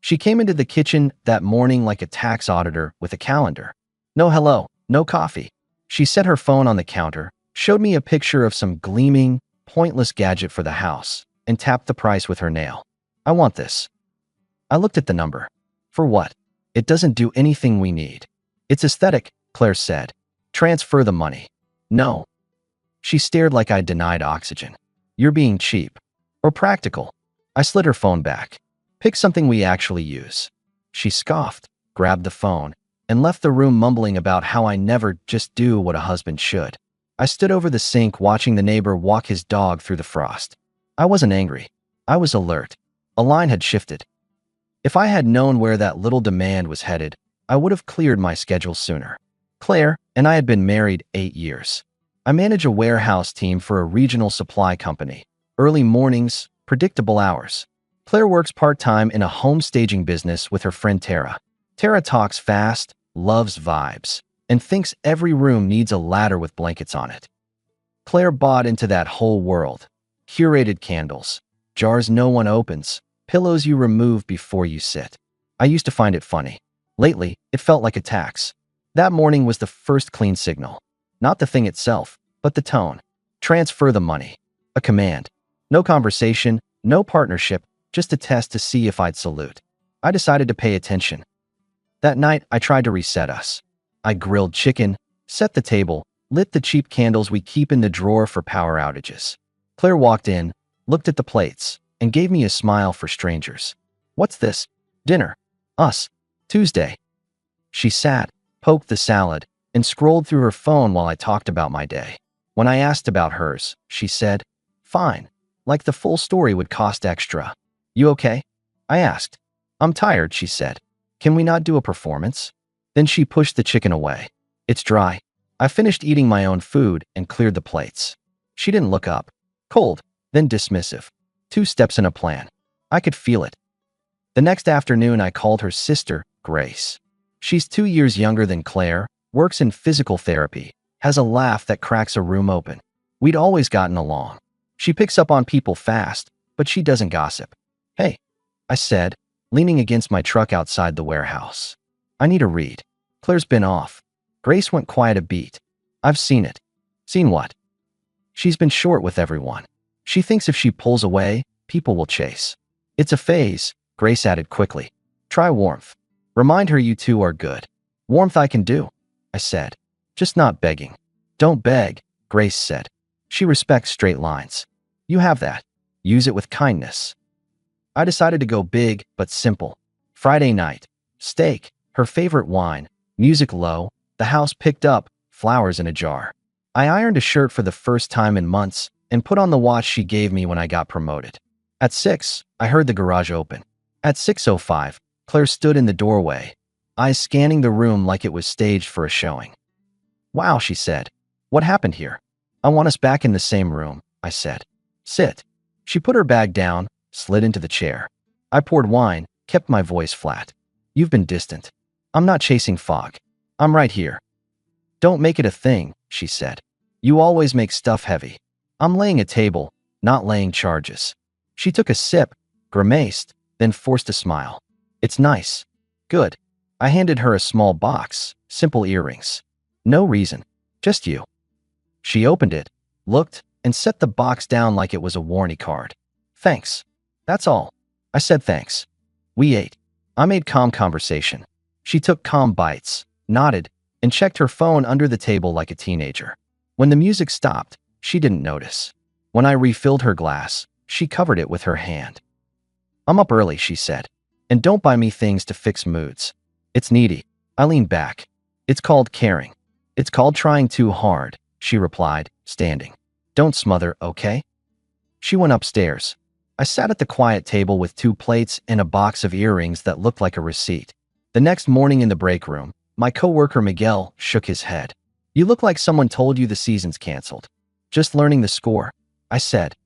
She came into the kitchen that morning like a tax auditor with a calendar. No hello, no coffee. She set her phone on the counter, showed me a picture of some gleaming, pointless gadget for the house, and tapped the price with her nail. I want this. I looked at the number. For what? It doesn't do anything we need. It's aesthetic, Claire said. Transfer the money. No. She stared like I denied oxygen. You're being cheap. Or practical. I slid her phone back. Pick something we actually use. She scoffed, grabbed the phone, and left the room mumbling about how I never just do what a husband should. I stood over the sink watching the neighbor walk his dog through the frost. I wasn't angry. I was alert. A line had shifted. If I had known where that little demand was headed, I would have cleared my schedule sooner. Claire and I had been married 8 years. I manage a warehouse team for a regional supply company. Early mornings, predictable hours. Claire works part-time in a home staging business with her friend Tara. Tara talks fast, loves vibes, and thinks every room needs a ladder with blankets on it. Claire bought into that whole world. Curated candles, jars no one opens, pillows you remove before you sit. I used to find it funny. Lately, it felt like a tax. That morning was the first clean signal. Not the thing itself, but the tone. Transfer the money. A command. No conversation, no partnership, just a test to see if I'd salute. I decided to pay attention. That night, I tried to reset us. I grilled chicken, set the table, lit the cheap candles we keep in the drawer for power outages. Claire walked in, looked at the plates, and gave me a smile for strangers. What's this? Dinner. Us. Tuesday. She sat, poked the salad, and scrolled through her phone while I talked about my day. When I asked about hers, she said, fine. Like the full story would cost extra. You okay? I asked. I'm tired, she said. Can we not do a performance? Then she pushed the chicken away. It's dry. I finished eating my own food and cleared the plates. She didn't look up. Cold, then dismissive. 2 steps in a plan. I could feel it. The next afternoon, I called her sister, Grace. She's 2 years younger than Claire, works in physical therapy, has a laugh that cracks a room open. We'd always gotten along. She picks up on people fast, but she doesn't gossip. Hey, I said, leaning against my truck outside the warehouse. I need a read. Claire's been off. Grace went quiet a beat. I've seen it. Seen what? She's been short with everyone. She thinks if she pulls away, people will chase. It's a phase, Grace added quickly. Try warmth. Remind her you two are good. Warmth I can do, I said. Just not begging. Don't beg, Grace said. She respects straight lines. You have that. Use it with kindness. I decided to go big, but simple. Friday night. Steak, her favorite wine, music low, the house picked up, flowers in a jar. I ironed a shirt for the first time in months and put on the watch she gave me when I got promoted. At 6, I heard the garage open. At 6:05, Claire stood in the doorway, eyes scanning the room like it was staged for a showing. Wow, she said. What happened here? I want us back in the same room, I said. Sit. She put her bag down, slid into the chair. I poured wine, kept my voice flat. You've been distant. I'm not chasing fog. I'm right here. Don't make it a thing, she said. You always make stuff heavy. I'm laying a table, not laying charges. She took a sip, grimaced, then forced a smile. It's nice. Good. I handed her a small box, simple earrings. No reason. Just you. She opened it, looked, and set the box down like it was a warranty card. Thanks. That's all. I said thanks. We ate. I made calm conversation. She took calm bites, nodded, and checked her phone under the table like a teenager. When the music stopped, she didn't notice. When I refilled her glass, she covered it with her hand. I'm up early, she said. And don't buy me things to fix moods. It's needy. I leaned back. It's called caring. It's called trying too hard, she replied, standing. Don't smother, okay? She went upstairs. I sat at the quiet table with 2 plates and a box of earrings that looked like a receipt. The next morning in the break room, my coworker Miguel shook his head. You look like someone told you the season's canceled. Just learning the score, I said.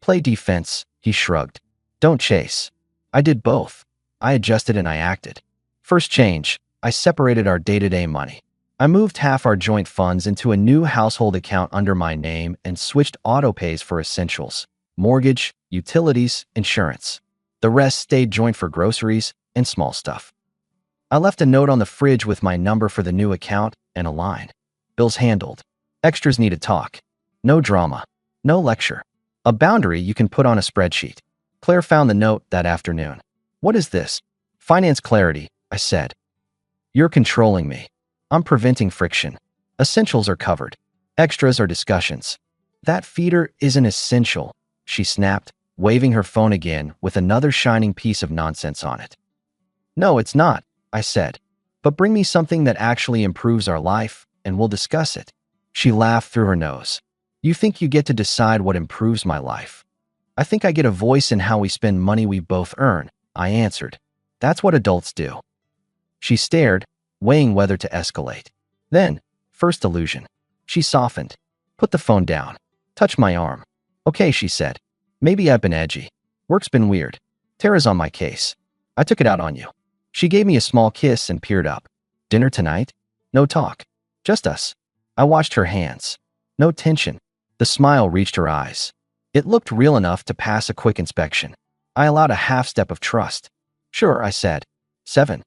Play defense, he shrugged. Don't chase. I did both. I adjusted and I acted. First change, I separated our day-to-day money. I moved half our joint funds into a new household account under my name and switched auto-pays for essentials, mortgage, utilities, insurance. The rest stayed joint for groceries, and small stuff. I left a note on the fridge with my number for the new account and a line. Bills handled. Extras need to talk. No drama. No lecture. A boundary you can put on a spreadsheet. Claire found the note that afternoon. What is this? Finance clarity, I said. You're controlling me. I'm preventing friction. Essentials are covered. Extras are discussions. That feeder isn't essential, she snapped, waving her phone again with another shining piece of nonsense on it. No, it's not, I said. But bring me something that actually improves our life, and we'll discuss it. She laughed through her nose. You think you get to decide what improves my life? I think I get a voice in how we spend money we both earn, I answered. That's what adults do. She stared, weighing whether to escalate. Then, first illusion. She softened. Put the phone down. Touched my arm. Okay, she said. Maybe I've been edgy. Work's been weird. Tara's on my case. I took it out on you. She gave me a small kiss and peered up. Dinner tonight? No talk. Just us. I watched her hands. No tension. The smile reached her eyes. It looked real enough to pass a quick inspection. I allowed a half step of trust. Sure, I said. 7.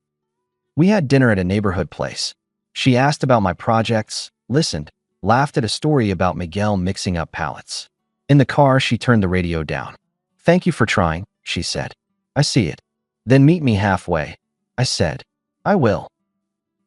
We had dinner at a neighborhood place. She asked about my projects, listened, laughed at a story about Miguel mixing up pallets. In the car, she turned the radio down. Thank you for trying, she said. I see it. Then meet me halfway. I said. I will.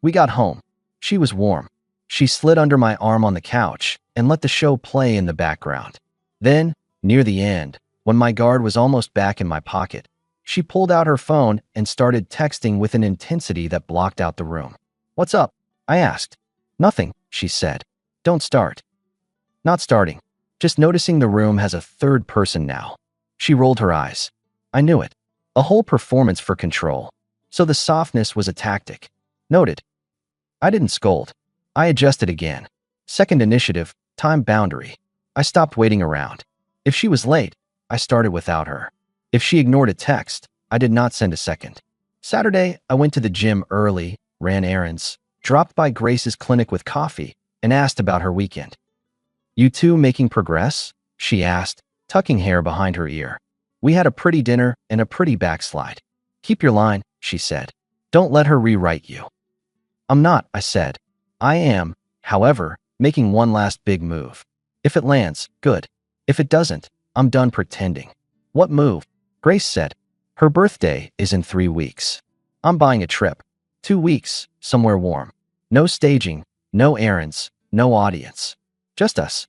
We got home. She was warm. She slid under my arm on the couch and let the show play in the background. Then, near the end, when my guard was almost back in my pocket, she pulled out her phone and started texting with an intensity that blocked out the room. What's up? I asked. Nothing, she said. Don't start. Not starting. Just noticing the room has a third person now. She rolled her eyes. I knew it. A whole performance for control. So the softness was a tactic. Noted. I didn't scold. I adjusted again. Second initiative, time boundary. I stopped waiting around. If she was late, I started without her. If she ignored a text, I did not send a second. Saturday, I went to the gym early, ran errands, dropped by Grace's clinic with coffee, and asked about her weekend. You two making progress? She asked, tucking hair behind her ear. We had a pretty dinner and a pretty backslide. Keep your line, she said. Don't let her rewrite you. I'm not, I said. I am, however, making one last big move. If it lands, good. If it doesn't, I'm done pretending. What move? Grace said. Her birthday is in 3 weeks. I'm buying a trip. 2 weeks, somewhere warm. No staging, no errands, no audience. Just us.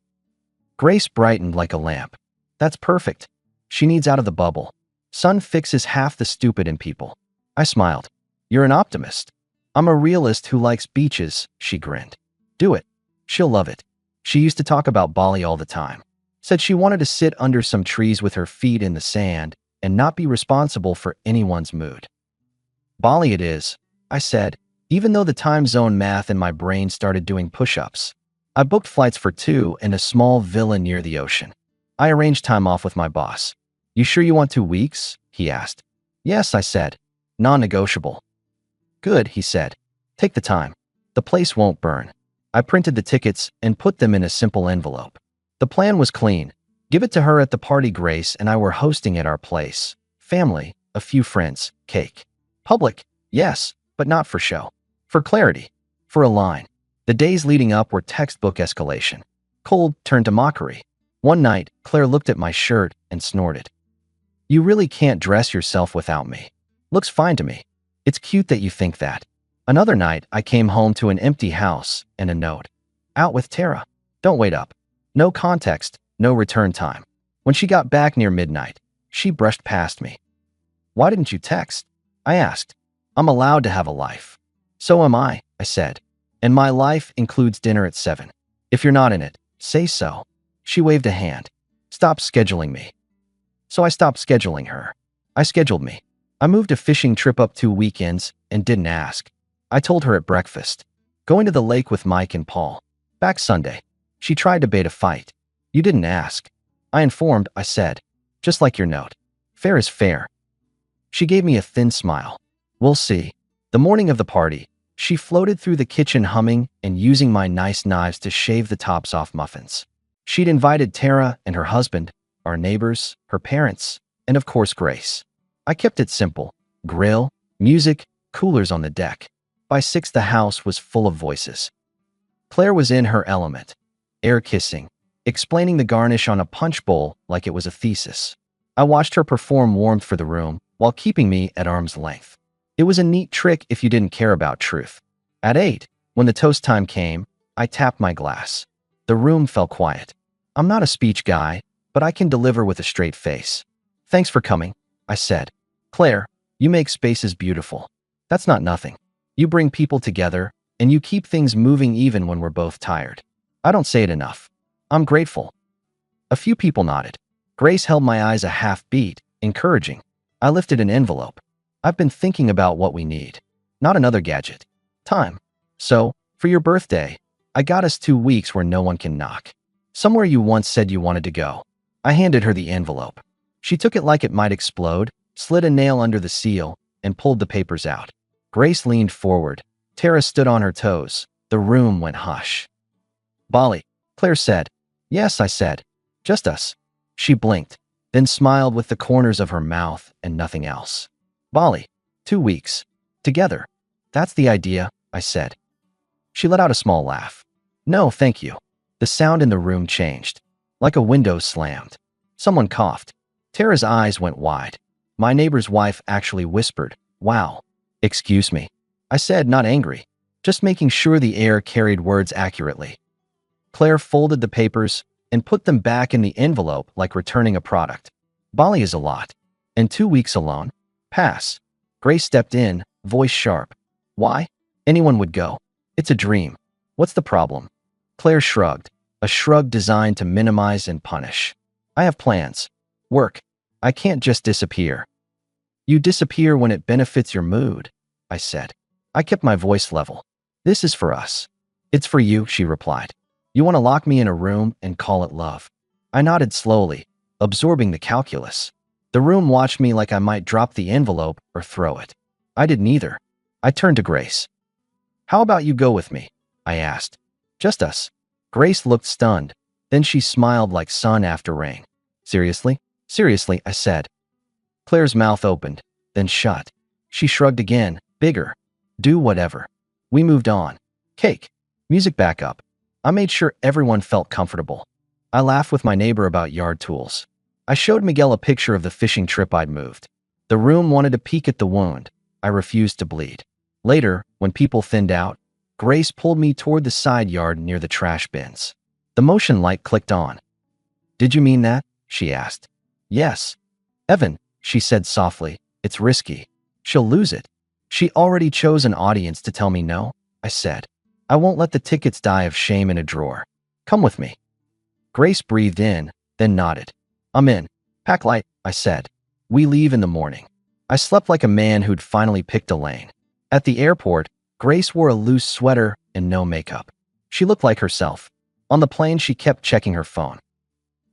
Grace brightened like a lamp. That's perfect. She needs out of the bubble. Sun fixes half the stupid in people. I smiled. You're an optimist. I'm a realist who likes beaches, she grinned. Do it. She'll love it. She used to talk about Bali all the time. Said she wanted to sit under some trees with her feet in the sand and not be responsible for anyone's mood. Bali it is, I said, even though the time zone math in my brain started doing push-ups. I booked flights for 2 and a small villa near the ocean. I arranged time off with my boss. You sure you want 2 weeks? He asked. Yes, I said. Non-negotiable. Good, he said. Take the time. The place won't burn. I printed the tickets and put them in a simple envelope. The plan was clean. Give it to her at the party Grace and I were hosting at our place. Family, a few friends, cake. Public, yes, but not for show. For clarity. For a line. The days leading up were textbook escalation. Cold turned to mockery. One night, Claire looked at my shirt and snorted. You really can't dress yourself without me. Looks fine to me. It's cute that you think that. Another night, I came home to an empty house and a note. Out with Tara. Don't wait up. No context, no return time. When she got back near midnight, she brushed past me. Why didn't you text? I asked. I'm allowed to have a life. So am I said. And my life includes dinner at 7. If you're not in it, say so. She waved a hand. Stop scheduling me. So I stopped scheduling her. I scheduled me. I moved a fishing trip up 2 weekends and didn't ask. I told her at breakfast. Going to the lake with Mike and Paul. Back Sunday. She tried to bait a fight. You didn't ask. I informed, I said. Just like your note. Fair is fair. She gave me a thin smile. We'll see. The morning of the party, she floated through the kitchen humming and using my nice knives to shave the tops off muffins. She'd invited Tara and her husband, our neighbors, her parents, and of course Grace. I kept it simple. Grill, Music, coolers on the deck. By 6, the house was full of voices. Claire was in her element, air kissing, explaining the garnish on a punch bowl like it was a thesis. I watched her perform warmth for the room while keeping me at arm's length. It was a neat trick if you didn't care about truth. At 8, when the toast time came, I tapped my glass. The room fell quiet. I'm not a speech guy, but I can deliver with a straight face. Thanks for coming, I said. Claire, you make spaces beautiful. That's not nothing. You bring people together, and you keep things moving even when we're both tired. I don't say it enough. I'm grateful. A few people nodded. Grace held my eyes a half beat, encouraging. I lifted an envelope. I've been thinking about what we need. Not another gadget. Time. So, for your birthday, I got us 2 weeks where no one can knock. Somewhere you once said you wanted to go. I handed her the envelope. She took it like it might explode, slid a nail under the seal, and pulled the papers out. Grace leaned forward. Tara stood on her toes. The room went hush. Bali, Claire said. Yes, I said. Just us. She blinked, then smiled with the corners of her mouth and nothing else. Bali, 2 weeks. Together. That's the idea, I said. She let out a small laugh. No, thank you. The sound in the room changed. Like a window slammed. Someone coughed. Tara's eyes went wide. My neighbor's wife actually whispered, wow. Excuse me. I said, not angry. Just making sure the air carried words accurately. Claire folded the papers and put them back in the envelope like returning a product. Bali is a lot. And 2 weeks alone? Pass. Grace stepped in, voice sharp. Why? Anyone would go. It's a dream. What's the problem? Claire shrugged, a shrug designed to minimize and punish. I have plans. Work. I can't just disappear. You disappear when it benefits your mood, I said. I kept my voice level. This is for us. It's for you, she replied. You want to lock me in a room and call it love. I nodded slowly, absorbing the calculus. The room watched me like I might drop the envelope or throw it. I did neither. I turned to Grace. How about you go with me? I asked. Just us. Grace looked stunned. Then she smiled like sun after rain. Seriously? Seriously, I said. Claire's mouth opened, then shut. She shrugged again, bigger. Do whatever. We moved on. Cake. Music back up. I made sure everyone felt comfortable. I laughed with my neighbor about yard tools. I showed Miguel a picture of the fishing trip I'd moved. The room wanted to peek at the wound. I refused to bleed. Later, when people thinned out, Grace pulled me toward the side yard near the trash bins. The motion light clicked on. Did you mean that? She asked. Yes. Evan, she said softly, it's risky. She'll lose it. She already chose an audience to tell me no, I said. I won't let the tickets die of shame in a drawer. Come with me. Grace breathed in, then nodded. I'm in. Pack light, I said. We leave in the morning. I slept like a man who'd finally picked a lane. At the airport, Grace wore a loose sweater and no makeup. She looked like herself. On the plane, she kept checking her phone.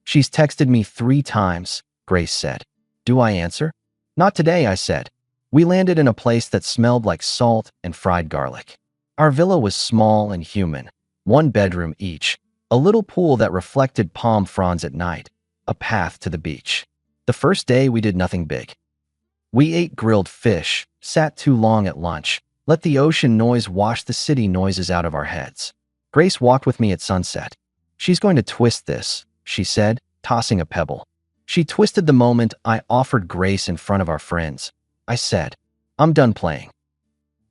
She's texted me 3 times, Grace said. Do I answer? Not today, I said. We landed in a place that smelled like salt and fried garlic. Our villa was small and human, 1 bedroom each, a little pool that reflected palm fronds at night, a path to the beach. The first day, we did nothing big. We ate grilled fish, sat too long at lunch, let the ocean noise wash the city noises out of our heads. Grace walked with me at sunset. She's going to twist this, she said, tossing a pebble. She twisted the moment I offered Grace in front of our friends. I said, I'm done playing.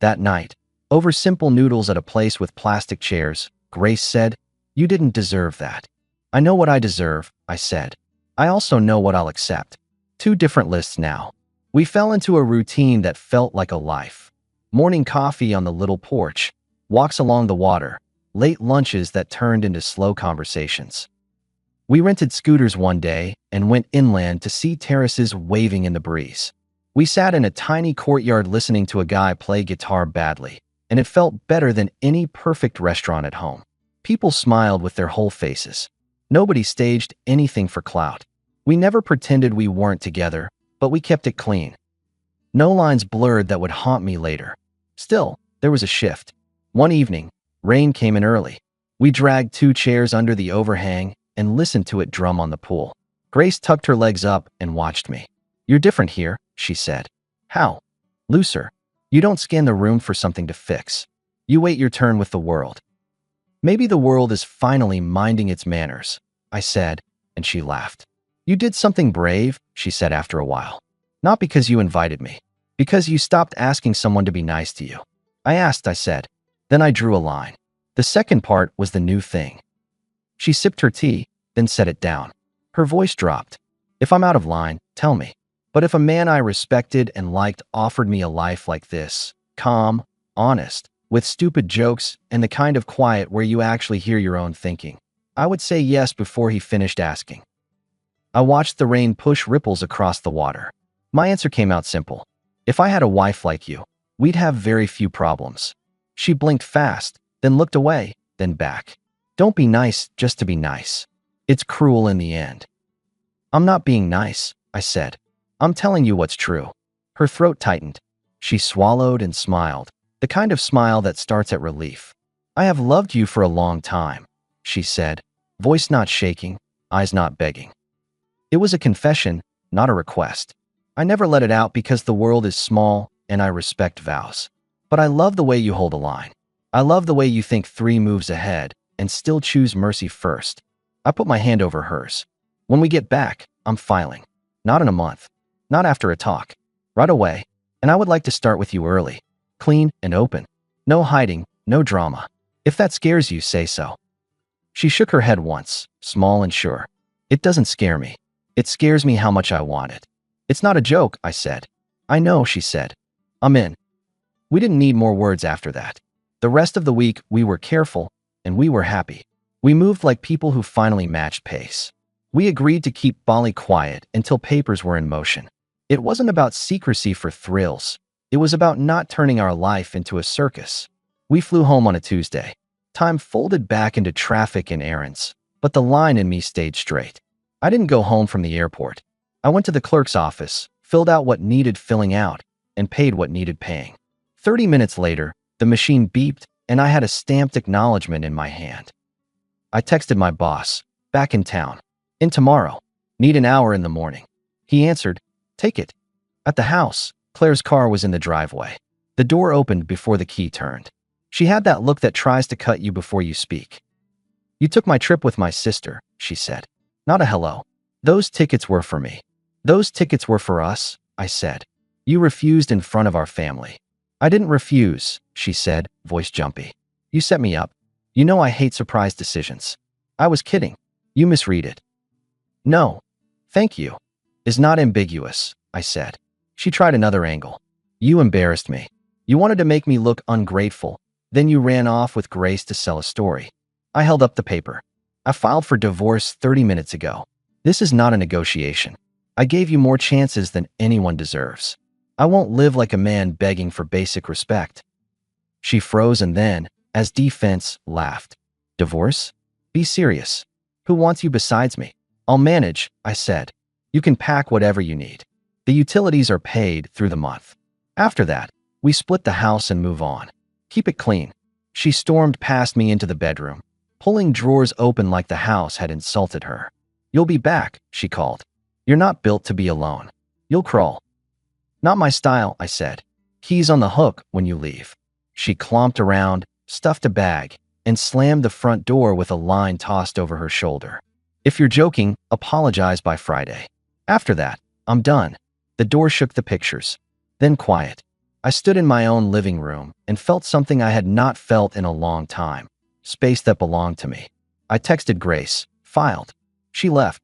That night, over simple noodles at a place with plastic chairs, Grace said, you didn't deserve that. I know what I deserve, I said. I also know what I'll accept. 2 different lists now. We fell into a routine that felt like a life. Morning coffee on the little porch, walks along the water, late lunches that turned into slow conversations. We rented scooters one day and went inland to see terraces waving in the breeze. We sat in a tiny courtyard listening to a guy play guitar badly, and it felt better than any perfect restaurant at home. People smiled with their whole faces. Nobody staged anything for clout. We never pretended we weren't together, but we kept it clean. No lines blurred that would haunt me later. Still, there was a shift. One evening, rain came in early. We dragged 2 chairs under the overhang and listened to it drum on the pool. Grace tucked her legs up and watched me. You're different here, she said. How? Looser. You don't scan the room for something to fix. You wait your turn with the world. Maybe the world is finally minding its manners, I said, and she laughed. You did something brave, she said after a while. Not because you invited me. Because you stopped asking someone to be nice to you. I asked, I said. Then I drew a line. The second part was the new thing. She sipped her tea, then set it down. Her voice dropped. If I'm out of line, tell me. But if a man I respected and liked offered me a life like this, calm, honest, with stupid jokes and the kind of quiet where you actually hear your own thinking, I would say yes before he finished asking. I watched the rain push ripples across the water. My answer came out simple. If I had a wife like you, we'd have very few problems. She blinked fast, then looked away, then back. Don't be nice just to be nice. It's cruel in the end. I'm not being nice, I said. I'm telling you what's true. Her throat tightened. She swallowed and smiled, the kind of smile that starts at relief. I have loved you for a long time, she said, voice not shaking, eyes not begging. It was a confession, not a request. I never let it out because the world is small and I respect vows. But I love the way you hold a line. I love the way you think 3 moves ahead and still choose mercy first. I put my hand over hers. When we get back, I'm filing. Not in a month. Not after a talk. Right away. And I would like to start with you early. Clean and open. No hiding, no drama. If that scares you, say so. She shook her head once, small and sure. It doesn't scare me. It scares me how much I want it. It's not a joke, I said. I know, she said. I'm in. We didn't need more words after that. The rest of the week, we were careful, and we were happy. We moved like people who finally matched pace. We agreed to keep Bali quiet until papers were in motion. It wasn't about secrecy for thrills. It was about not turning our life into a circus. We flew home on a Tuesday. Time folded back into traffic and errands, but the line in me stayed straight. I didn't go home from the airport. I went to the clerk's office, filled out what needed filling out, and paid what needed paying. 30 minutes later, the machine beeped, and I had a stamped acknowledgement in my hand. I texted my boss, back in town. In tomorrow. Need an hour in the morning. He answered, take it. At the house, Claire's car was in the driveway. The door opened before the key turned. She had that look that tries to cut you before you speak. You took my trip with my sister, she said. Not a hello. Those tickets were for me. Those tickets were for us, I said. You refused in front of our family. I didn't refuse, she said, voice jumpy. You set me up. You know I hate surprise decisions. I was kidding. You misread it. No. Thank you. Is not ambiguous, I said. She tried another angle. You embarrassed me. You wanted to make me look ungrateful. Then you ran off with Grace to sell a story. I held up the paper. I filed for divorce 30 minutes ago. This is not a negotiation. I gave you more chances than anyone deserves. I won't live like a man begging for basic respect. She froze and then, as defense, laughed. Divorce? Be serious. Who wants you besides me? I'll manage, I said. You can pack whatever you need. The utilities are paid through the month. After that, we split the house and move on. Keep it clean. She stormed past me into the bedroom, pulling drawers open like the house had insulted her. You'll be back, she called. You're not built to be alone. You'll crawl. Not my style, I said. Keys on the hook when you leave. She clomped around, stuffed a bag, and slammed the front door with a line tossed over her shoulder. If you're joking, apologize by Friday. After that, I'm done. The door shook the pictures. Then quiet. I stood in my own living room and felt something I had not felt in a long time. Space that belonged to me. I texted Grace, filed. She left.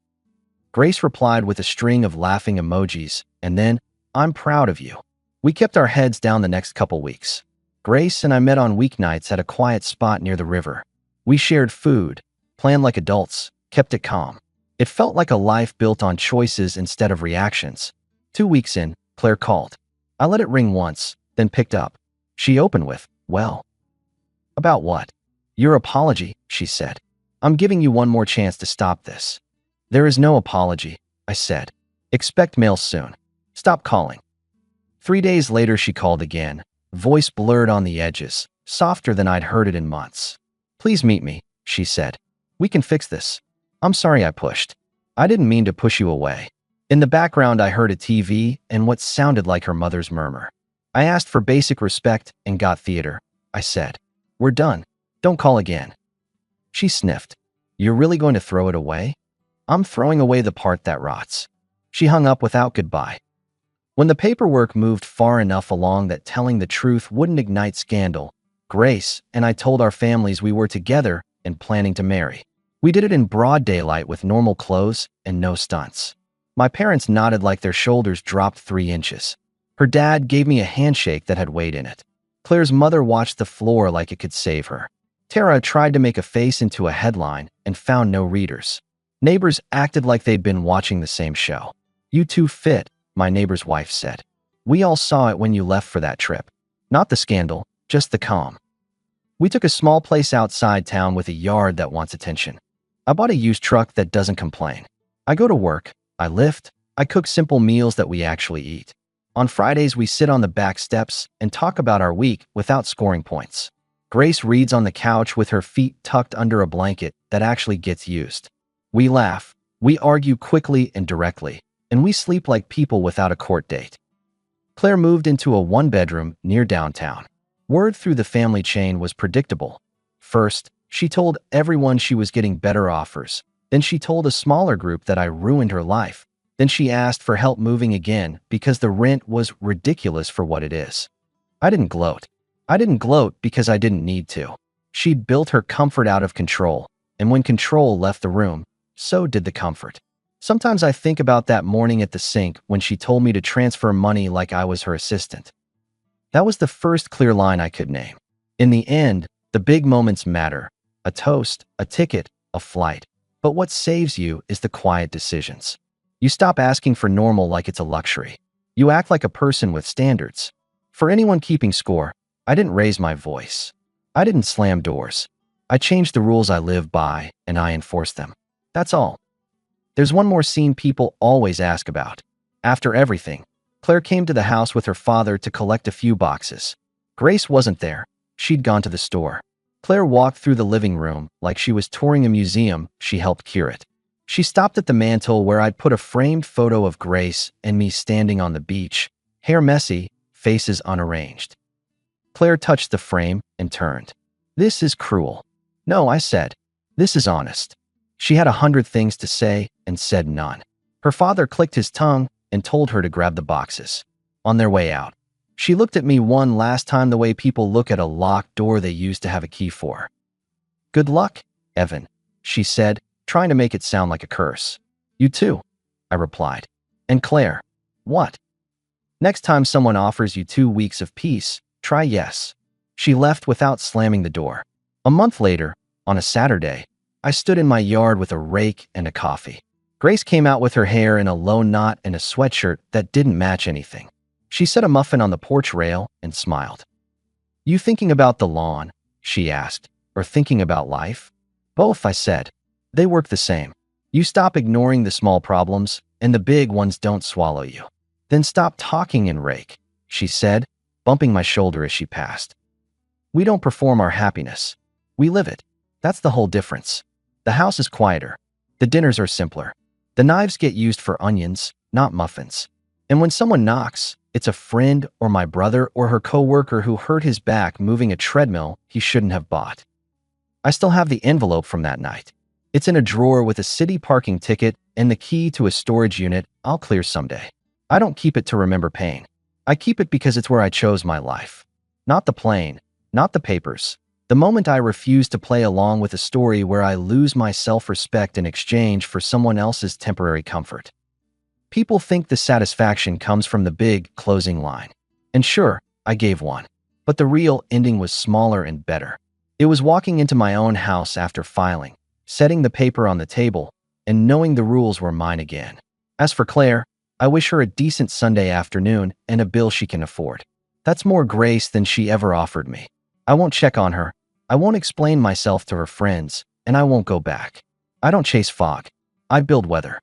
Grace replied with a string of laughing emojis, and then, I'm proud of you. We kept our heads down the next couple weeks. Grace and I met on weeknights at a quiet spot near the river. We shared food, planned like adults, kept it calm. It felt like a life built on choices instead of reactions. 2 weeks in, Claire called. I let it ring once, then picked up. She opened with, well. About what? Your apology, she said. I'm giving you one more chance to stop this. There is no apology, I said. Expect mail soon. Stop calling. 3 days later she called again, voice blurred on the edges, softer than I'd heard it in months. Please meet me, she said. We can fix this. I'm sorry I pushed. I didn't mean to push you away. In the background I heard a TV and what sounded like her mother's murmur. I asked for basic respect and got theater. I said, "We're done. Don't call again." She sniffed. "You're really going to throw it away?" "I'm throwing away the part that rots." She hung up without goodbye. When the paperwork moved far enough along that telling the truth wouldn't ignite scandal, Grace and I told our families we were together and planning to marry. We did it in broad daylight with normal clothes and no stunts. My parents nodded like their shoulders dropped 3 inches. Her dad gave me a handshake that had weight in it. Claire's mother watched the floor like it could save her. Tara tried to make a face into a headline and found no readers. Neighbors acted like they'd been watching the same show. "You two fit," my neighbor's wife said. "We all saw it when you left for that trip. Not the scandal, just the calm." We took a small place outside town with a yard that wants attention. I bought a used truck that doesn't complain. I go to work, I lift, I cook simple meals that we actually eat. On Fridays, we sit on the back steps and talk about our week without scoring points. Grace reads on the couch with her feet tucked under a blanket that actually gets used. We laugh, we argue quickly and directly, and we sleep like people without a court date. Claire moved into a 1-bedroom near downtown. Word through the family chain was predictable. First, she told everyone she was getting better offers. Then she told a smaller group that I ruined her life. Then she asked for help moving again because the rent was ridiculous for what it is. I didn't gloat. I didn't gloat because I didn't need to. She'd built her comfort out of control, and when control left the room, so did the comfort. Sometimes I think about that morning at the sink when she told me to transfer money like I was her assistant. That was the first clear line I could name. In the end, the big moments matter. A toast, a ticket, a flight. But what saves you is the quiet decisions. You stop asking for normal like it's a luxury. You act like a person with standards. For anyone keeping score, I didn't raise my voice. I didn't slam doors. I changed the rules I live by, and I enforced them. That's all. There's one more scene people always ask about. After everything, Claire came to the house with her father to collect a few boxes. Grace wasn't there. She'd gone to the store. Claire walked through the living room like she was touring a museum she helped curate. She stopped at the mantel where I'd put a framed photo of Grace and me standing on the beach, hair messy, faces unarranged. Claire touched the frame and turned. "This is cruel." "No," I said. "This is honest." She had 100 things to say and said none. Her father clicked his tongue and told her to grab the boxes. On their way out, she looked at me one last time the way people look at a locked door they used to have a key for. "Good luck, Evan," she said, trying to make it sound like a curse. "You too," I replied. "And Claire." "What?" "Next time someone offers you 2 weeks of peace, try yes." She left without slamming the door. A month later, on a Saturday, I stood in my yard with a rake and a coffee. Grace came out with her hair in a low knot and a sweatshirt that didn't match anything. She set a muffin on the porch rail and smiled. "You thinking about the lawn?" she asked. "Or thinking about life?" "Both," I said. "They work the same. You stop ignoring the small problems, and the big ones don't swallow you. Then stop talking and rake," she said, bumping my shoulder as she passed. "We don't perform our happiness. We live it. That's the whole difference. The house is quieter. The dinners are simpler. The knives get used for onions, not muffins. And when someone knocks, it's a friend or my brother or her coworker who hurt his back moving a treadmill he shouldn't have bought." I still have the envelope from that night. It's in a drawer with a city parking ticket and the key to a storage unit I'll clear someday. I don't keep it to remember pain. I keep it because it's where I chose my life. Not the plane, not the papers. The moment I refuse to play along with a story where I lose my self-respect in exchange for someone else's temporary comfort. People think the satisfaction comes from the big closing line. And sure, I gave one. But the real ending was smaller and better. It was walking into my own house after filing, setting the paper on the table, and knowing the rules were mine again. As for Claire, I wish her a decent Sunday afternoon and a bill she can afford. That's more grace than she ever offered me. I won't check on her. I won't explain myself to her friends, and I won't go back. I don't chase fog. I build weather.